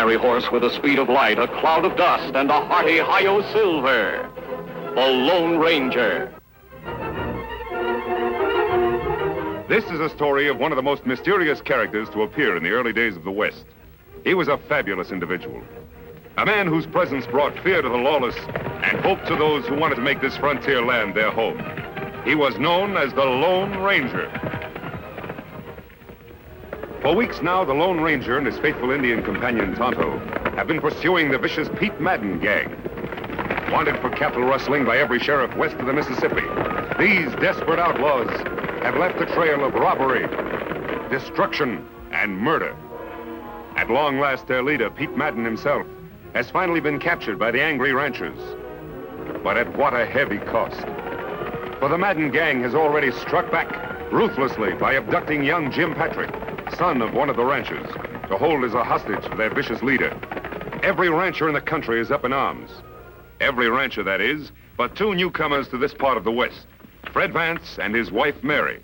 fiery horse with the speed of light, a cloud of dust, and a hearty hi-yo silver. The Lone Ranger. This is a story of one of the most mysterious characters to appear in the early days of the West. He was a fabulous individual. A man whose presence brought fear to the lawless and hope to those who wanted to make this frontier land their home. He was known as the Lone Ranger. For weeks now, the Lone Ranger and his faithful Indian companion Tonto have been pursuing the vicious Pete Madden gang. Wanted for cattle rustling by every sheriff west of the Mississippi, these desperate outlaws have left a trail of robbery, destruction, and murder. At long last, their leader, Pete Madden himself, has finally been captured by the angry ranchers. But at what a heavy cost. For the Madden gang has already struck back ruthlessly by abducting young Jim Patrick, son of one of the ranchers, to hold as a hostage for their vicious leader. Every rancher in the country is up in arms. Every rancher, that is, but two newcomers to this part of the West, Fred Vance and his wife, Mary.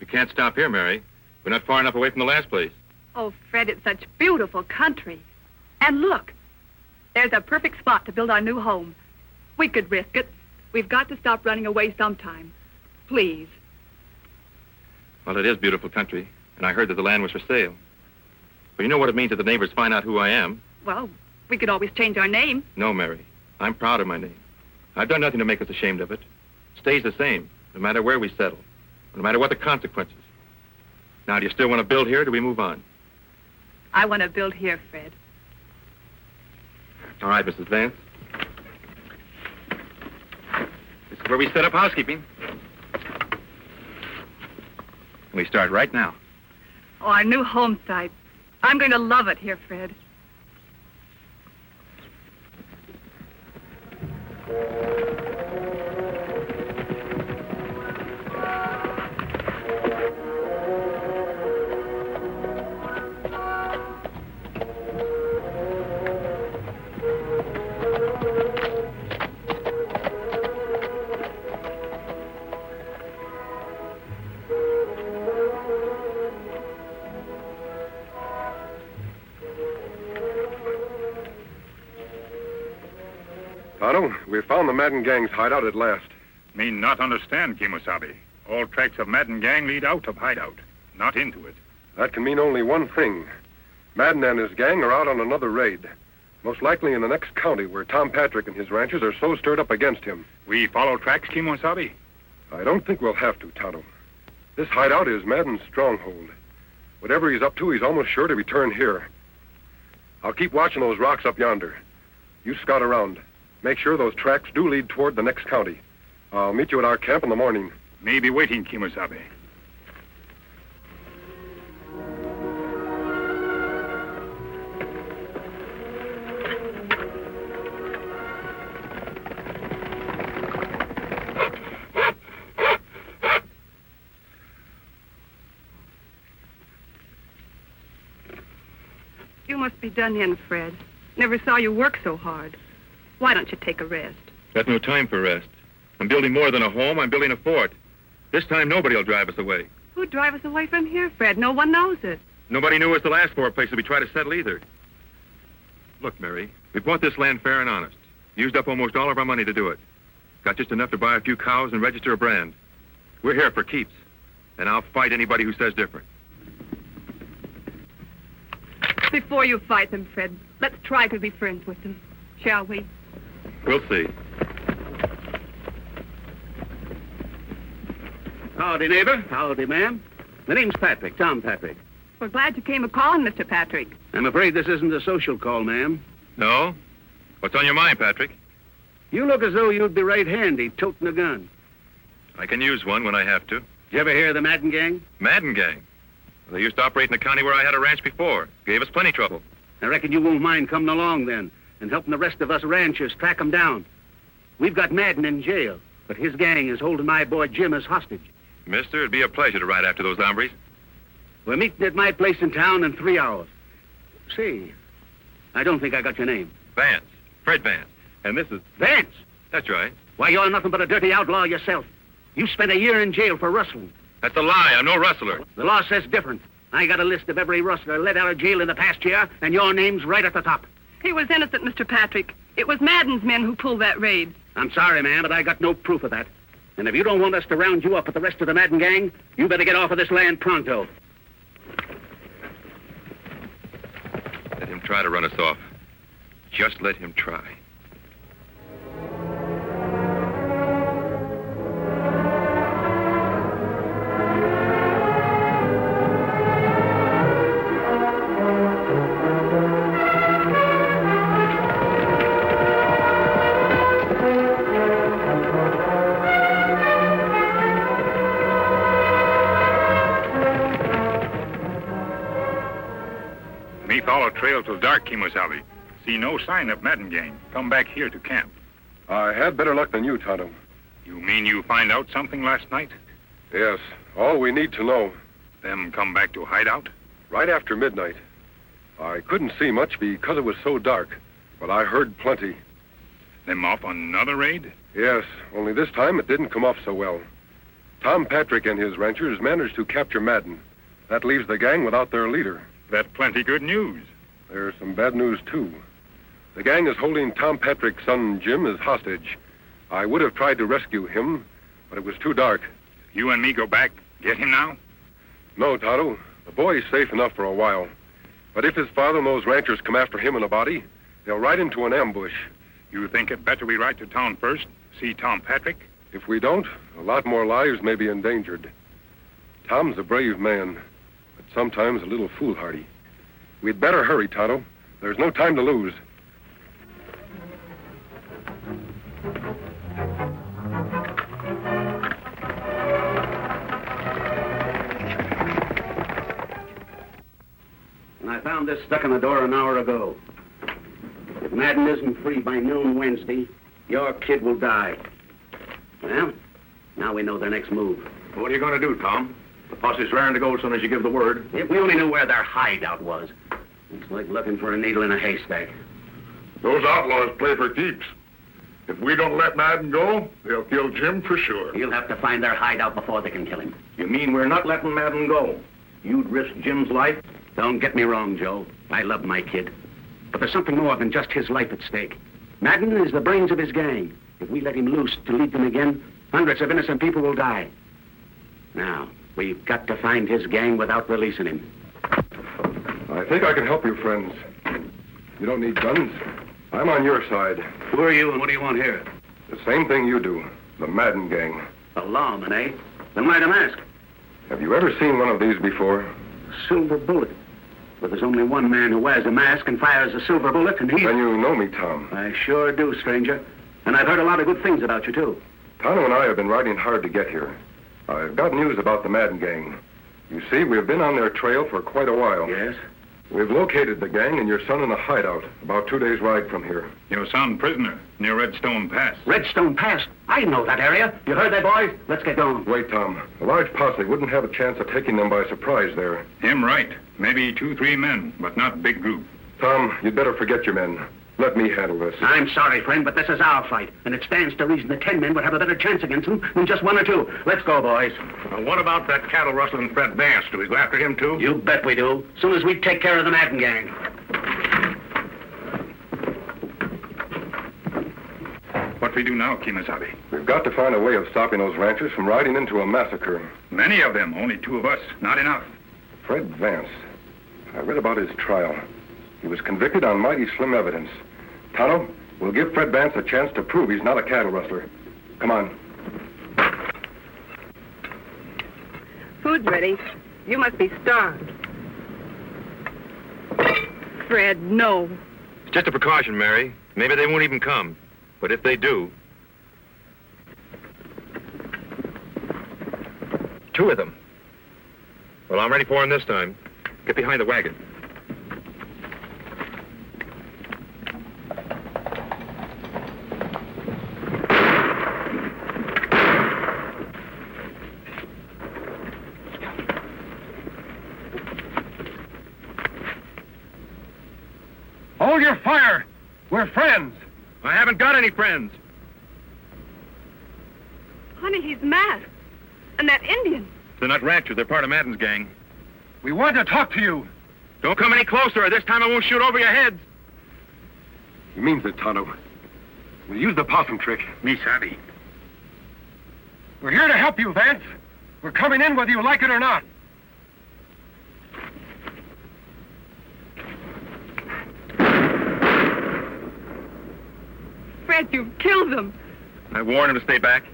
We can't stop here, Mary. We're not far enough away from the last place. Oh, Fred, it's such beautiful country. And look, there's a perfect spot to build our new home. We could risk it. We've got to stop running away sometime. Please. Well, it is beautiful country, and I heard that the land was for sale. But you know what it means if the neighbors find out who I am? Well, we could always change our name. No, Mary. I'm proud of my name. I've done nothing to make us ashamed of it. It stays the same, no matter where we settle, no matter what the consequences. Now, do you still want to build here, or do we move on? I want to build here, Fred. All right, Mrs. Vance. This is where we set up housekeeping. And we start right now. Oh, our new home site. I'm going to love it here, Fred. Tonto, we found the Madden gang's hideout at last. Me not understand, Kimosabe. All tracks of Madden gang lead out of Hideout, not into it. That can mean only one thing. Madden and his gang are out on another raid. Most likely in the next county where Tom Patrick and his ranchers are so stirred up against him. We follow tracks, Kimosabe? I don't think we'll have to, Tonto. This hideout is Madden's stronghold. Whatever he's up to, he's almost sure to return here. I'll keep watching those rocks up yonder. You scout around. Make sure those tracks do lead toward the next county. I'll meet you at our camp in the morning. Me be waiting, Kimosabe. You must be done in, Fred. Never saw you work so hard. Why don't you take a rest? Got no time for rest. I'm building more than a home. I'm building a fort. This time, nobody will drive us away. Who'd drive us away from here, Fred? No one knows it. Nobody knew us the last 4 places we tried to settle either. Look, Mary, we bought this land fair and honest. Used up almost all of our money to do it. Got just enough to buy a few cows and register a brand. We're here for keeps, and I'll fight anybody who says different. Before you fight them, Fred, let's try to be friends with them, shall we? We'll see. Howdy, neighbor. Howdy, ma'am. My name's Patrick, Tom Patrick. We're glad you came a-calling, Mr. Patrick. I'm afraid this isn't a social call, ma'am. No? What's on your mind, Patrick? You look as though you'd be right handy toting a gun. I can use one when I have to. Did you ever hear of the Madden gang? Madden gang? Well, they used to operate in the county where I had a ranch before. Gave us plenty trouble. I reckon you won't mind coming along then and helping the rest of us ranchers track them down. We've got Madden in jail, but his gang is holding my boy Jim as hostage. Mister, it'd be a pleasure to ride after those hombres. We're meeting at my place in town in 3 hours. See, I don't think I got your name. Vance. Fred Vance. And this is... Vance! That's right. Why, you're nothing but a dirty outlaw yourself. You spent a year in jail for rustling. That's a lie. I'm no rustler. The law says different. I got a list of every rustler let out of jail in the past year, and your name's right at the top. He was innocent, Mr. Patrick. It was Madden's men who pulled that raid. I'm sorry, man, but I got no proof of that. And if you don't want us to round you up with the rest of the Madden gang, you better get off of this land pronto. Let him try to run us off. Just let him try. Me follow trail till dark, Kimosabe. See no sign of Madden gang. Come back here to camp. I had better luck than you, Tonto. You mean you find out something last night? Yes, all we need to know. Them come back to Hideout? Right after midnight. I couldn't see much because it was so dark, but I heard plenty. Them off on another raid? Yes, only this time it didn't come off so well. Tom Patrick and his ranchers managed to capture Madden. That leaves the gang without their leader. That's plenty good news. There's some bad news, too. The gang is holding Tom Patrick's son, Jim, as hostage. I would have tried to rescue him, but it was too dark. You and me go back, get him now? No, Tonto. The boy's safe enough for a while. But if his father and those ranchers come after him in a body, they'll ride into an ambush. You think it better we ride to town first, see Tom Patrick? If we don't, a lot more lives may be endangered. Tom's a brave man, but sometimes a little foolhardy. We'd better hurry, Tonto. There's no time to lose. And I found this stuck in the door an hour ago. If Madden isn't free by noon Wednesday, your kid will die. Well, now we know their next move. What are you going to do, Tom? The posse's raring to go as soon as you give the word. If we only knew where their hideout was. It's like looking for a needle in a haystack. Those outlaws play for keeps. If we don't let Madden go, they'll kill Jim for sure. You'll have to find their hideout before they can kill him. You mean we're not letting Madden go? You'd risk Jim's life? Don't get me wrong, Joe. I love my kid. But there's something more than just his life at stake. Madden is the brains of his gang. If we let him loose to lead them again, hundreds of innocent people will die. Now, we've got to find his gang without releasing him. I think I can help you, friends. You don't need guns. I'm on your side. Who are you and what do you want here? The same thing you do. The Madden gang. A lawman, eh? Then why the mask? Have you ever seen one of these before? Silver bullet. But there's only one man who wears a mask and fires a silver bullet, and he's... Then you know me, Tom. I sure do, stranger. And I've heard a lot of good things about you, too. Tonto and I have been riding hard to get here. I've got news about the Madden gang. You see, we've been on their trail for quite a while. Yes? We've located the gang and your son in a hideout, about 2 days' ride from here. Your son prisoner near Redstone Pass. Redstone Pass? I know that area. You heard that, boys? Let's get going. Wait, Tom. A large posse wouldn't have a chance of taking them by surprise there. Him right. Maybe 2-3 men, but not big group. Tom, you'd better forget your men. Let me handle this. I'm sorry, friend, but this is our fight, and it stands to reason that 10 men would have a better chance against them than just 1 or 2. Let's go, boys. What about that cattle rustling Fred Vance? Do we go after him, too? You bet we do. As soon as we take care of the Madden gang. What we do now, Kimosabe? We've got to find a way of stopping those ranchers from riding into a massacre. Many of them, only 2 of us. Not enough. Fred Vance. I read about his trial. He was convicted on mighty slim evidence. Tonto, we'll give Fred Vance a chance to prove he's not a cattle rustler. Come on. Food's ready. You must be starved. Fred, no. It's just a precaution, Mary. Maybe they won't even come. But if they do... 2 of them. Well, I'm ready for them this time. Get behind the wagon. Hold your fire! We're friends! I haven't got any friends. Honey, he's masked. And that Indian. They're not ranchers. They're part of Madden's gang. We want to talk to you. Don't come any closer, or this time I won't shoot over your heads. He means it, Tonto. We'll use the possum trick. Me savvy. We're here to help you, Vance. We're coming in whether you like it or not. Fred, you've killed them. I warned him to stay back.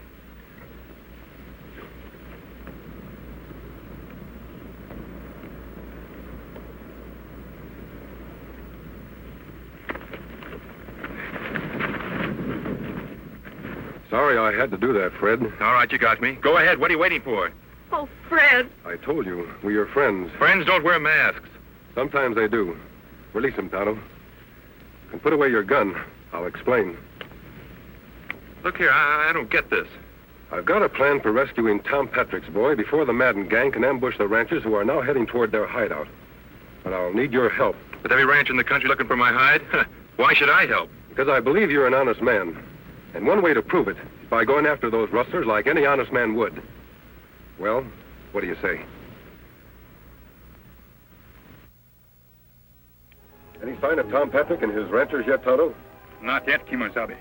Sorry I had to do that, Fred. All right, you got me. Go ahead. What are you waiting for? Oh, Fred. I told you, we are friends. Friends don't wear masks. Sometimes they do. Release him, Tonto. And put away your gun. I'll explain. Look here, I don't get this. I've got a plan for rescuing Tom Patrick's boy before the Madden gang can ambush the ranchers who are now heading toward their hideout. But I'll need your help. With every ranch in the country looking for my hide? Why should I help? Because I believe you're an honest man. And one way to prove it is by going after those rustlers like any honest man would. Well, what do you say? Any sign of Tom Patrick and his ranchers yet, Tonto? Not yet, Kimosabe.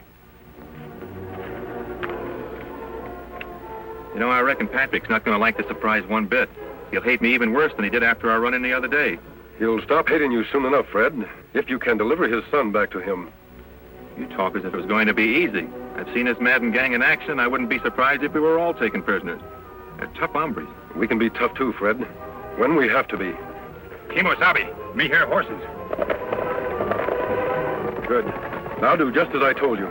You know, I reckon Patrick's not going to like the surprise one bit. He'll hate me even worse than he did after our run-in the other day. He'll stop hating you soon enough, Fred, if you can deliver his son back to him. You talk as if it was going to be easy. I've seen this Madden gang in action. I wouldn't be surprised if we were all taken prisoners. They're tough hombres. We can be tough too, Fred. When we have to be. Kimosabe, me hear horses. Good. Now do just as I told you.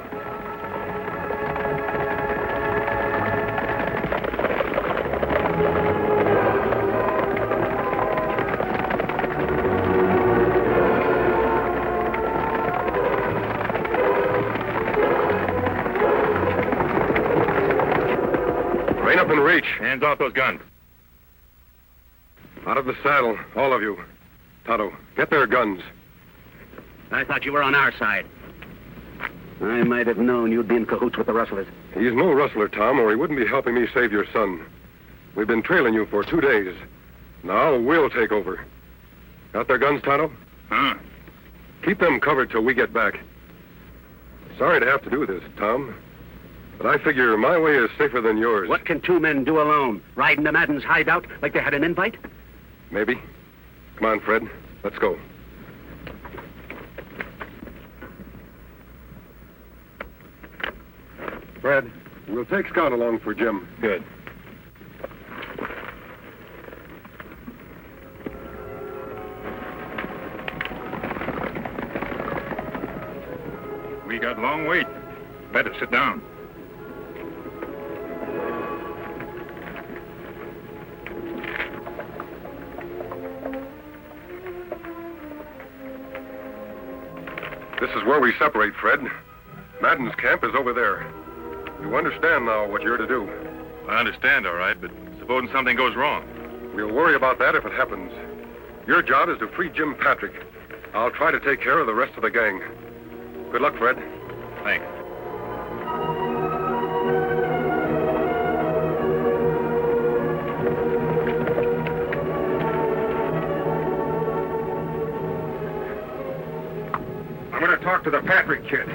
Rein up and reach. Hands off those guns. Out of the saddle, all of you. Tonto, get their guns. I thought you were on our side. I might have known you'd be in cahoots with the rustlers. He's no rustler, Tom, or he wouldn't be helping me save your son. We've been trailing you for 2 days. Now we'll take over. Got their guns, Tonto? Huh? Keep them covered till we get back. Sorry to have to do this, Tom. But I figure my way is safer than yours. What can 2 men do alone? Ride into Madden's hideout like they had an invite? Maybe. Come on, Fred. Let's go. Fred, we'll take Scout along for Jim. Good. We got long wait. Better sit down. This is where we separate, Fred. Madden's camp is over there. You understand now what you're to do. I understand, all right, but supposing something goes wrong. We'll worry about that if it happens. Your job is to free Jim Patrick. I'll try to take care of the rest of the gang. Good luck, Fred. Thanks. I'm going to talk to the Patrick kid.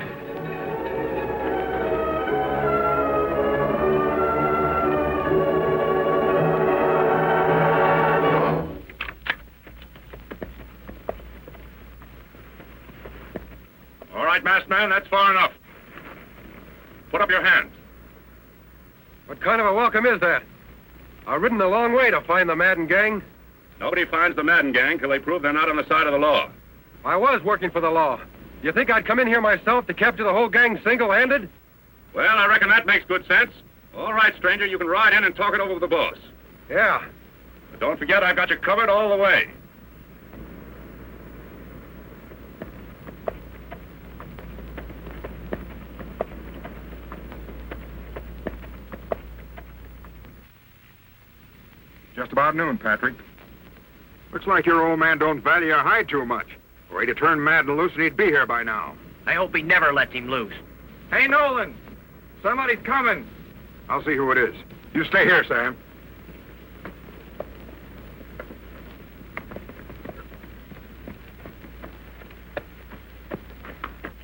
All right, masked man, that's far enough. Put up your hands. What kind of a welcome is that? I've ridden a long way to find the Madden gang. Nobody finds the Madden gang till they prove they're not on the side of the law. I was working for the law. You think I'd come in here myself to capture the whole gang single-handed? Well, I reckon that makes good sense. All right, stranger, you can ride in and talk it over with the boss. Yeah. But don't forget, I've got you covered all the way. Just about noon, Patrick. Looks like your old man don't value your hide too much. Were he to turn Madden loose, and he'd be here by now. I hope he never lets him loose. Hey, Nolan! Somebody's coming. I'll see who it is. You stay here, Sam.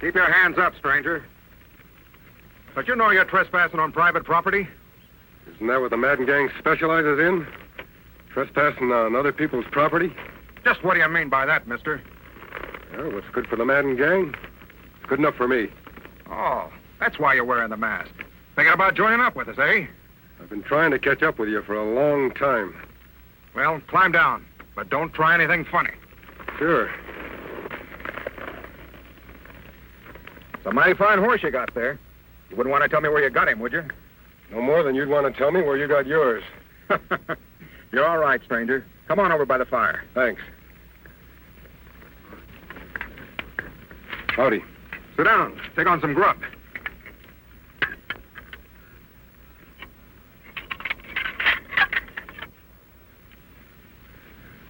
Keep your hands up, stranger. But you know you're trespassing on private property? Isn't that what the Madden gang specializes in? Trespassing on other people's property? Just what do you mean by that, mister? Well, what's good for the Madden gang? It's good enough for me. Oh, that's why you're wearing the mask. Thinking about joining up with us, eh? I've been trying to catch up with you for a long time. Well, climb down, but don't try anything funny. Sure. It's a mighty fine horse you got there. You wouldn't want to tell me where you got him, would you? No more than you'd want to tell me where you got yours. You're all right, stranger. Come on over by the fire. Thanks. Howdy. Sit down. Take on some grub.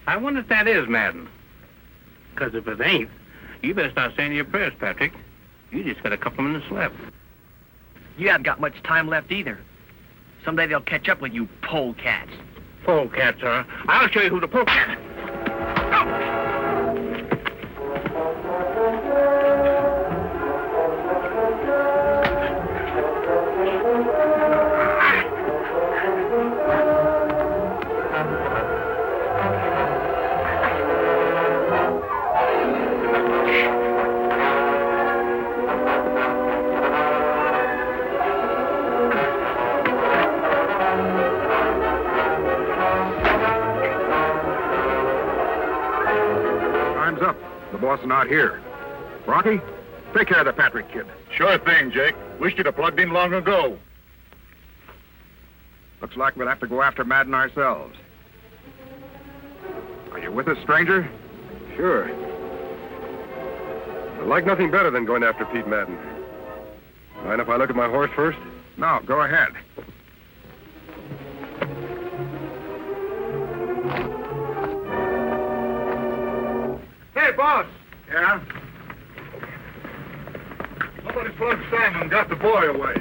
I wonder if that is Madden. Because if it ain't, you better start saying your prayers, Patrick. You just got a couple minutes left. You haven't got much time left either. Someday they'll catch up with you polecats. Polecats, huh? I'll show you who the polecat. The boss is not here. Rocky, take care of the Patrick kid. Sure thing, Jake. Wished you'd have plugged in long ago. Looks like we'll have to go after Madden ourselves. Are you with us, stranger? Sure. I'd like nothing better than going after Pete Madden. Mind if I look at my horse first? No, go ahead. Hey, boss! Yeah? Somebody plugged Sam and got the boy away.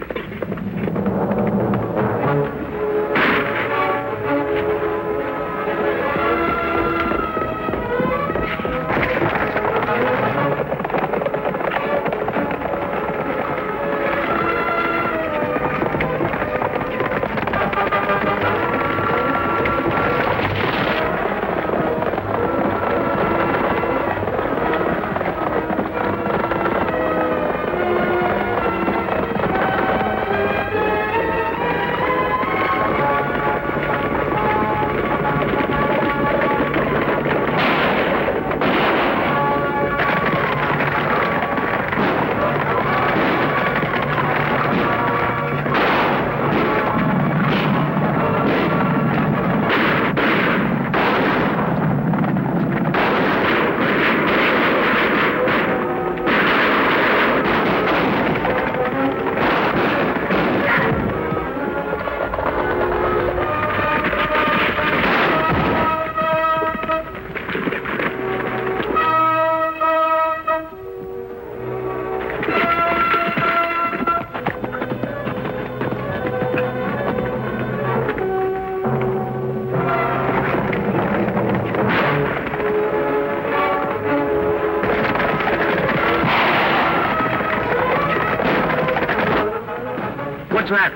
What's that?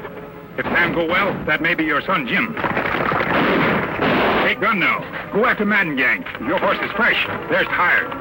If Sam go well, that may be your son, Jim. Take gun now. Go after Madden gang. Your horse is fresh. There's tired.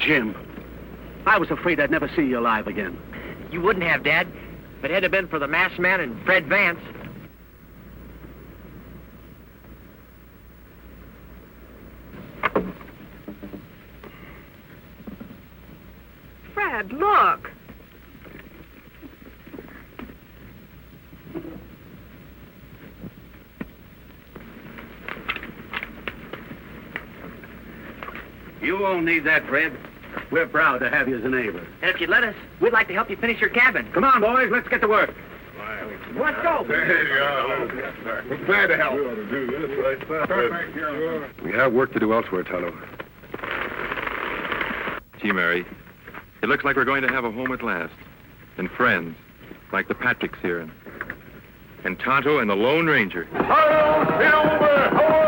Jim, I was afraid I'd never see you alive again. You wouldn't have, Dad, if it hadn't been for the masked man and Fred Vance. Fred, look. You won't need that, Fred. We're proud to have you as a neighbor. And if you'd let us, we'd like to help you finish your cabin. Come on, boys, let's get to work. Let's go. There you go. We're glad to help. We ought to do this right. We have work to do elsewhere, Tonto. Gee, Mary, it looks like we're going to have a home at last. And friends, like the Patricks here. And Tonto and the Lone Ranger. Ho, Silver! Ho!